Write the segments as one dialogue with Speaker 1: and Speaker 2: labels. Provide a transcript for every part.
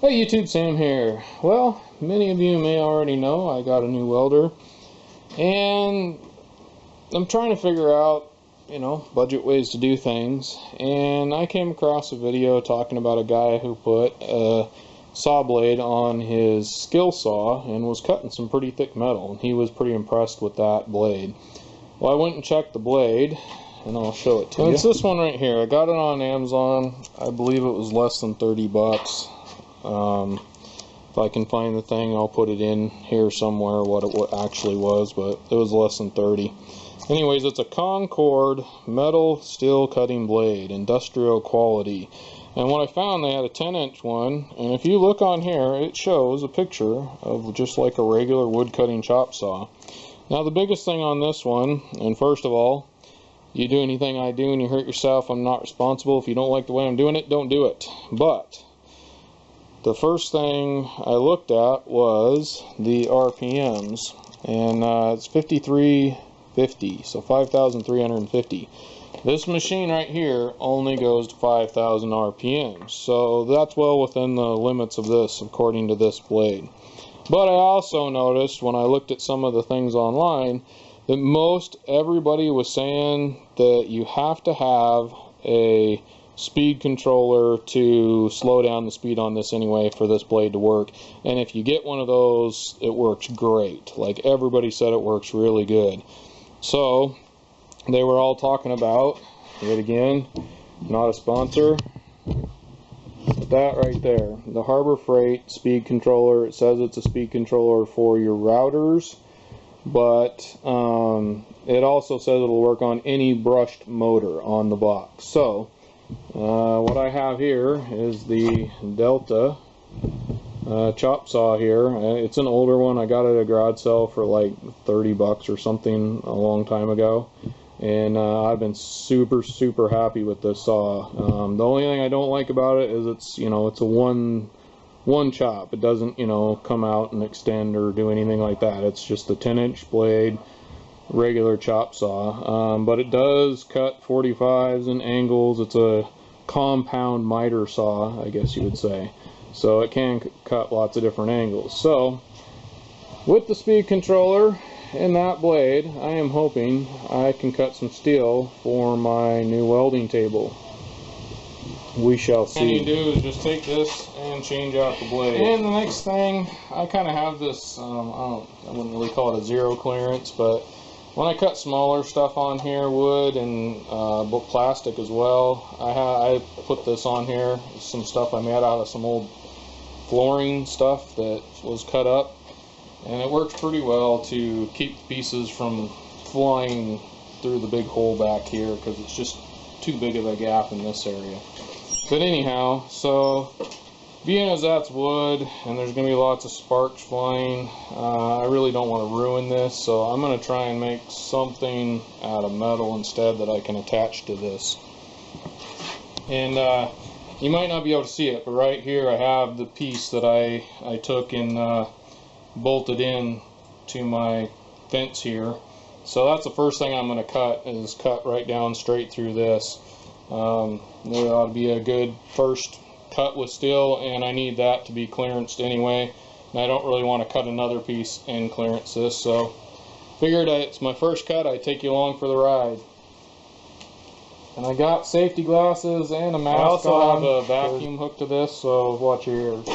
Speaker 1: Hey YouTube, Sam here. Well, many of you may already know I got a new welder, and I'm trying to figure out, budget ways to do things, and I came across a video talking about a guy who put a saw blade on his skill saw and was cutting some pretty thick metal, and he was pretty impressed with that blade. Well, I went and checked the blade, and I'll show it to you. It's this one right here. I got it on Amazon. I believe it was less than 30 bucks. If I can find the thing, I'll put it in here somewhere what it actually was, but it was less than 30. Anyways, it's a Concord metal steel cutting blade, industrial quality. And what I found, they had a 10-inch one, and if you look on here, it shows a picture of just like a regular wood cutting chop saw. Now the biggest thing on this one, and first of all, you do anything I do and you hurt yourself, I'm not responsible. If you don't like the way I'm doing it, don't do it. But the first thing I looked at was the RPMs, and it's 5350, so 5,350. This machine right here only goes to 5,000 RPMs, so that's well within the limits of this, according to this blade. But I also noticed when I looked at some of the things online that most everybody was saying that you have to have a speed controller to slow down the speed on this anyway for this blade to work, and if you get one of those, it works great. Like, everybody said it works really good. So they were all talking about, yet again, not a sponsor, but that right there, the Harbor Freight speed controller. It says it's a speed controller for your routers, but it also says it'll work on any brushed motor on the box. So what I have here is the Delta chop saw here. It's an older one. I got it at a garage sale for like 30 bucks or something a long time ago, and I've been super happy with this saw. The only thing I don't like about it is it's it's a one chop. It doesn't come out and extend or do anything like that. It's just a 10-inch blade, regular chop saw, but it does cut 45s and angles. It's a compound miter saw, I guess you would say, so it can cut lots of different angles. So with the speed controller and that blade, I am hoping I can cut some steel for my new welding table. We shall see. What you do is just take this and change out the blade. And the next thing, I kind of have this, I wouldn't really call it a zero clearance, but when I cut smaller stuff on here, wood and plastic as well, I put this on here. Some stuff I made out of some old flooring stuff that was cut up, and it works pretty well to keep pieces from flying through the big hole back here, because it's just too big of a gap in this area. But anyhow, so being as that's wood and there's going to be lots of sparks flying, I really don't want to ruin this, so I'm going to try and make something out of metal instead that I can attach to this. And you might not be able to see it, but right here I have the piece that I took and bolted in to my fence here. So that's the first thing I'm going to cut, is cut right down straight through this. There ought to be a good first cut with steel, and I need that to be clearanced anyway, and I don't really want to cut another piece and clearance this, so figured it's my first cut, I'd take you along for the ride. And I got safety glasses and a mask. I also have a vacuum hooked to this, so watch your ears.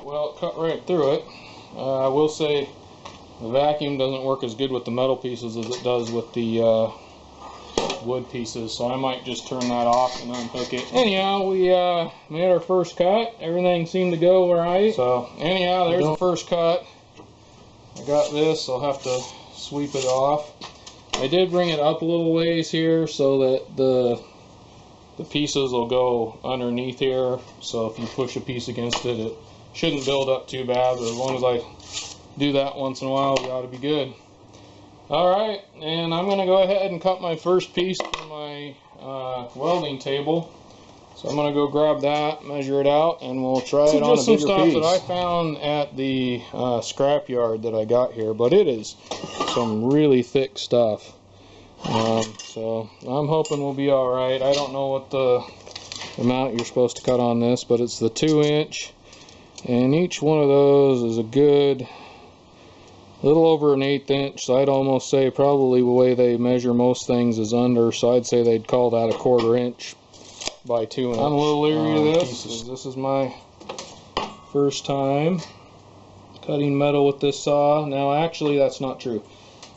Speaker 1: Well, it cut right through it. I will say the vacuum doesn't work as good with the metal pieces as it does with the wood pieces, so I might just turn that off and unhook it. Anyhow, we made our first cut. Everything seemed to go right. So anyhow, there's the first cut. I got this. I'll have to sweep it off. I did bring it up a little ways here so that the pieces will go underneath here. So if you push a piece against it, it shouldn't build up too bad. But as long as I do that once in a while, we ought to be good. Alright, and I'm going to go ahead and cut my first piece for my welding table. So I'm going to go grab that, measure it out, and we'll try it on a bigger piece. Just some stuff that I found at the scrap yard that I got here, but it is some really thick stuff. So I'm hoping we'll be alright. I don't know what the amount you're supposed to cut on this, but it's the 2-inch, and each one of those is a good little over an 1/8 inch, so I'd almost say probably the way they measure most things is under, so I'd say they'd call that a 1/4 inch by 2 inch. I'm a little leery of this. This is my first time cutting metal with this saw. Now actually that's not true.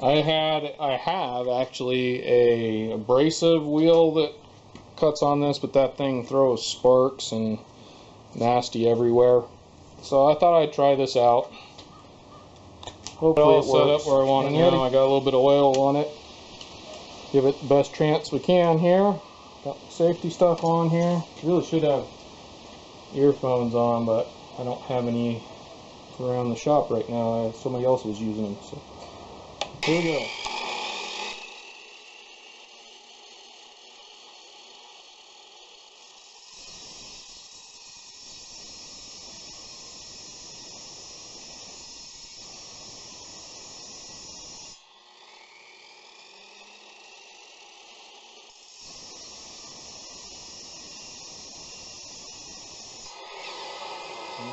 Speaker 1: I have actually a abrasive wheel that cuts on this, but that thing throws sparks and nasty everywhere. So I thought I'd try this out. Hopefully it set up where I want it now. I got a little bit of oil on it. Give it the best chance we can here. Got safety stuff on here. Really should have earphones on, but I don't have any around the shop right now. Somebody else was using them. So here we go.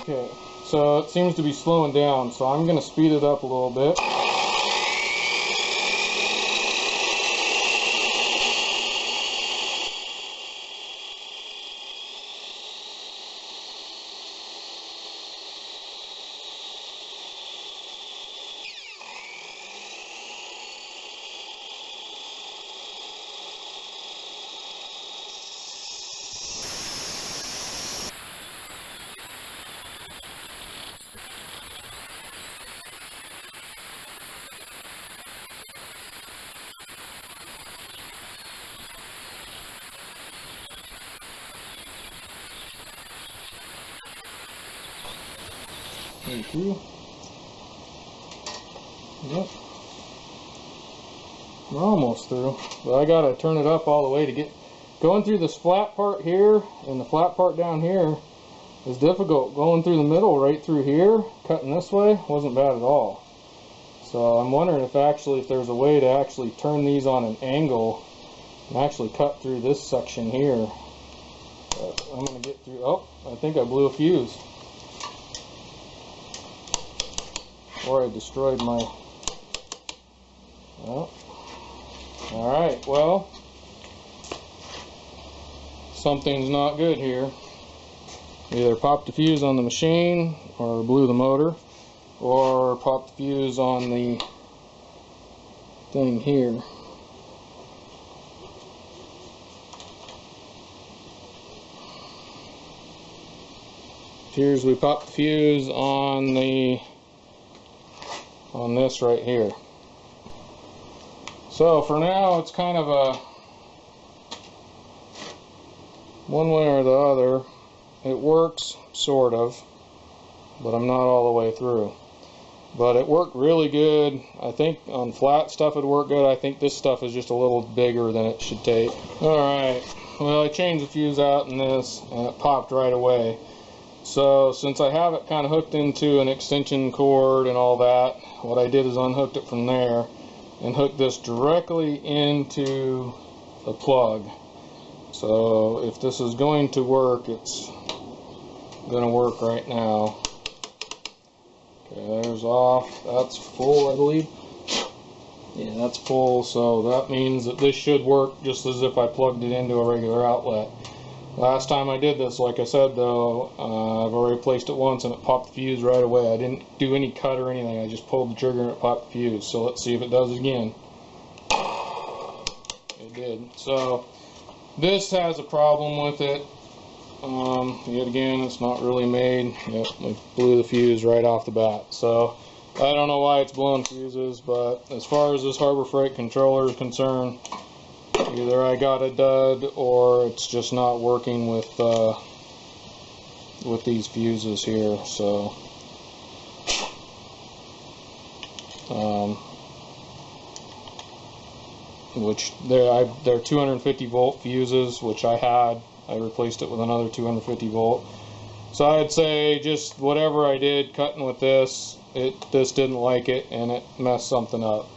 Speaker 1: Okay, so it seems to be slowing down, so I'm going to speed it up a little bit. Through. Yep. We're almost through, but I gotta turn it up all the way to get going through this flat part here, and the flat part down here is difficult. Going through the middle right through here, cutting this way, wasn't bad at all. So I'm wondering if there's a way to actually turn these on an angle and actually cut through this section here. But I'm gonna get through. Oh, I think I blew a fuse. Or I destroyed my... Oh. Alright, well, something's not good here. Either popped the fuse on the machine, or blew the motor, or popped the fuse on the thing here. Appears we popped the fuse on this right here. So for now it's kind of a one way or the other. It works sort of, but I'm not all the way through. But it worked really good. I think on flat stuff it worked good. I think this stuff is just a little bigger than it should take. Alright, well I changed the fuse out in this and it popped right away. So since I have it kind of hooked into an extension cord and all that, what I did is unhooked it from there and hooked this directly into the plug. So if this is going to work, it's going to work right now. Okay, there's off. That's full, I believe. Yeah, that's full, so that means that this should work just as if I plugged it into a regular outlet. Last time I did this, like I said though, I've already placed it once and it popped the fuse right away. I didn't do any cut or anything, I just pulled the trigger and it popped the fuse. So let's see if it does it again. It did. So this has a problem with it. Yet again, it's not really made. Yep, we blew the fuse right off the bat. So I don't know why it's blowing fuses, but as far as this Harbor Freight controller is concerned, either I got a dud or it's just not working with these fuses here. So which they're 250 volt fuses, which I replaced it with another 250 volt. So I'd say just whatever I did cutting with this didn't like it and it messed something up.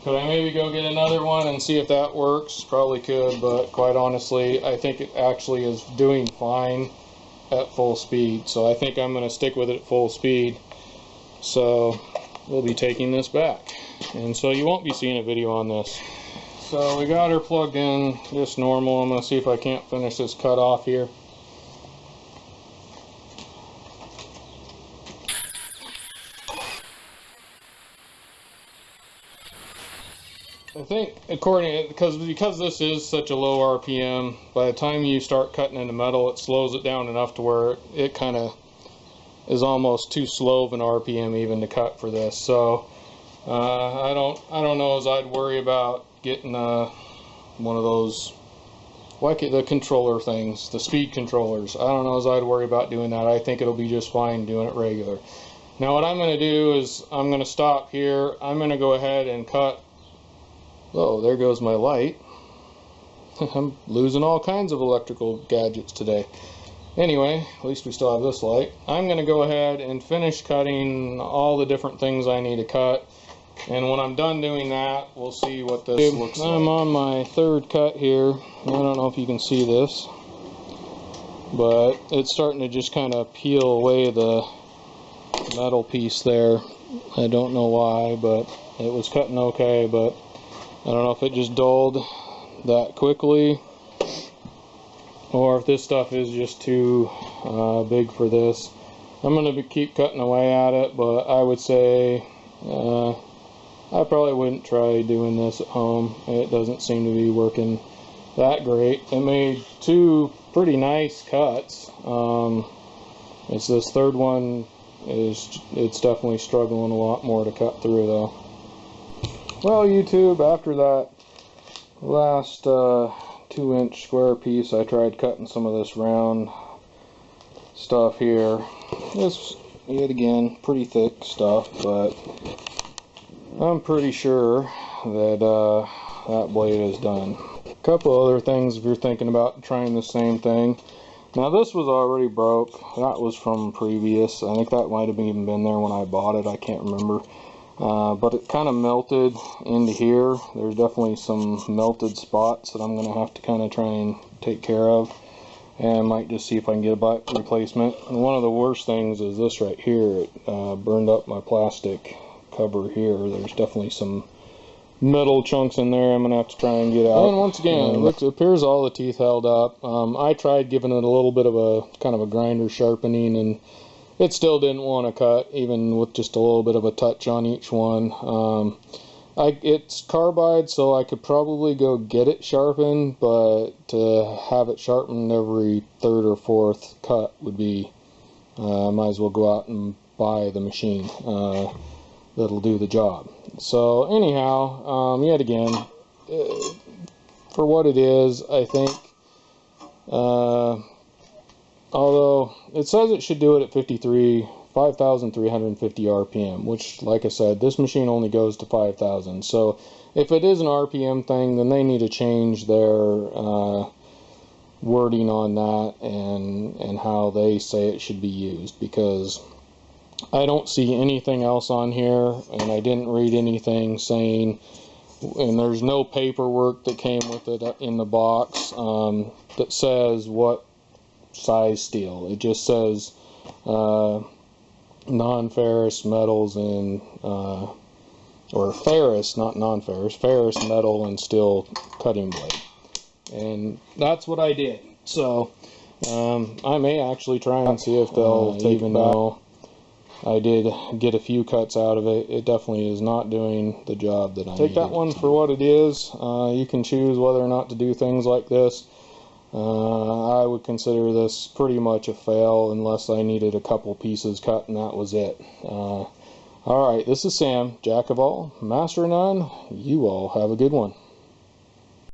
Speaker 1: Could I maybe go get another one and see if that works? Probably could, but quite honestly, I think it actually is doing fine at full speed. So I think I'm going to stick with it at full speed. So we'll be taking this back. And so you won't be seeing a video on this. So we got her plugged in just normal. I'm going to see if I can't finish this cut off here. I think because this is such a low RPM, by the time you start cutting into metal, it slows it down enough to where it kind of is almost too slow of an RPM even to cut for this. So I don't know as I'd worry about getting one of those the controller things, the speed controllers. I don't know as I'd worry about doing that. I think it'll be just fine doing it regular. Now what I'm going to do is I'm going to stop here. I'm going to go ahead and cut. Oh, there goes my light. I'm losing all kinds of electrical gadgets today. Anyway, at least we still have this light. I'm going to go ahead and finish cutting all the different things I need to cut. And when I'm done doing that, we'll see what this looks like. I'm on my third cut here. I don't know if you can see this, but it's starting to just kind of peel away the metal piece there. I don't know why, but it was cutting okay, but I don't know if it just dulled that quickly or if this stuff is just too big for this. I'm going to keep cutting away at it, but I would say I probably wouldn't try doing this at home. It doesn't seem to be working that great. It made two pretty nice cuts. It's this third one it's definitely struggling a lot more to cut through though. Well, YouTube, after that last 2-inch square piece, I tried cutting some of this round stuff here. It's, yet again, pretty thick stuff, but I'm pretty sure that that blade is done. A couple other things if you're thinking about trying the same thing. Now, this was already broke. That was from previous. I think that might have even been there when I bought it. I can't remember. But it kind of melted into here. There's definitely some melted spots that I'm going to have to kind of try and take care of. And I might just see if I can get a replacement. And one of the worst things is this right here. It burned up my plastic cover here. There's definitely some metal chunks in there I'm going to have to try and get out. And once again, it appears all the teeth held up. I tried giving it a little bit of a kind of a grinder sharpening, and it still didn't want to cut, even with just a little bit of a touch on each one. It's carbide, so I could probably go get it sharpened, but to have it sharpened every third or fourth cut would be, might as well go out and buy the machine that'll do the job. So anyhow, yet again, for what it is, I think, although it says it should do it at 5,350 RPM, which, like I said, this machine only goes to 5,000. So if it is an RPM thing, then they need to change their wording on that and how they say it should be used, because I don't see anything else on here, and I didn't read anything saying, and there's no paperwork that came with it in the box that says what size steel. It just says non-ferrous metals and or ferrous, not non-ferrous, ferrous metal and steel cutting blade, and that's what I did. So I may actually try and see if they'll even know I did get a few cuts out of it. It definitely is not doing the job that I needed. Take that one for what it is. You can choose whether or not to do things like this. I would consider this pretty much a fail unless I needed a couple pieces cut and that was it. Alright, this is Sam, Jack of all, Master of none. You all have a good one.